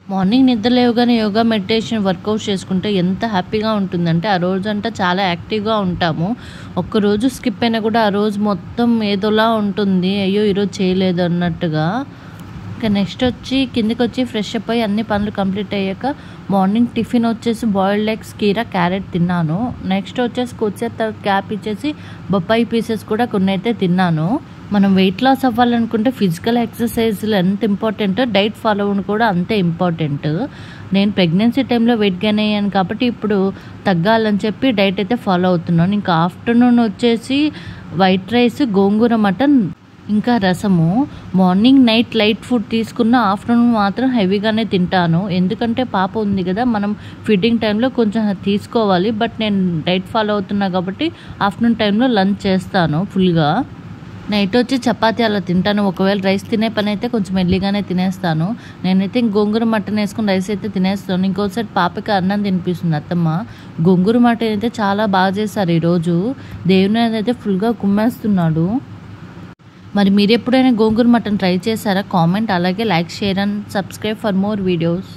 Morning నిద్ర లేవగానే yoga, meditation, work out చేసుకుంటే ఎంత హ్యాపీగా ఉంటుందంటే, ఆ రోజంతా చాలా యాక్టివ్‌గా ఉంటాము. ఒక్కరోజు స్కిప్ అయినా కూడా ఆ రోజు మొత్తం ఏదోలా ఉంటుంది. అయ్యో! ఈరోజు చేయలేదు అన్నట్టుగా. ఇక నెక్స్ట్ వచ్చి కిందకొచ్చి ఫ్రెష్ అప్ అయ్యి అన్ని పనులు కంప్లీట్ అయ్యాక మార్నింగ్ టిఫిన్ వచ్చేసి బాయిల్డ్ ఎగ్స్, కీరా, క్యారెట్ తిన్నాను. నెక్స్ట్ వచ్చేసి కొద్దిసేపు తర్వాత గ్యాప్ ఇచ్చేసి బొప్పాయి పీసెస్ కూడా కొన్నైతే తిన్నాను. మనం వెయిట్ లాస్ అవ్వాలనుకుంటే ఫిజికల్ ఎక్సర్సైజ్లు ఎంత ఇంపార్టెంటో డైట్ ఫాలో అవ్వడం కూడా అంతే ఇంపార్టెంట్. నేను ప్రెగ్నెన్సీ టైంలో వెయిట్ గెయిన్ అయ్యాను కాబట్టి ఇప్పుడు తగ్గాలని చెప్పి డైట్ అయితే ఫాలో అవుతున్నాను. ఇంకా ఆఫ్టర్నూన్ వచ్చేసి వైట్ రైస్, గోంగూర మటన్, ఇంకా రసము. మార్నింగ్ నైట్ లైట్ ఫుడ్ తీసుకున్న ఆఫ్టర్నూన్ మాత్రం హెవీగానే తింటాను. ఎందుకంటే పాప ఉంది కదా, మనం ఫీడింగ్ టైంలో కొంచెం తీసుకోవాలి. బట్ నేను డైట్ ఫాలో అవుతున్నా కాబట్టి ఆఫ్టర్నూన్ టైంలో లంచ్ చేస్తాను ఫుల్గా. నైట్ వచ్చి చపాతీ అలా తింటాను. ఒకవేళ రైస్ తినే పని అయితే కొంచెం ఎర్లీగానే తినేస్తాను. నేనైతే గోంగూర మటన్ వేసుకుని రైస్ అయితే తినేస్తాను. ఇంకోసారి పాపకి అన్నం తినిపిస్తుంది అత్తమ్మ. గోంగూర మటన్ అయితే చాలా బాగా చేశారు ఈరోజు. దేవుని అయితే ఫుల్గా కుమ్మేస్తున్నాడు. మరి మీరు ఎప్పుడైనా గోంగూర మటన్ ట్రై చేశారా? కామెంట్, అలాగే like, share and subscribe for more videos.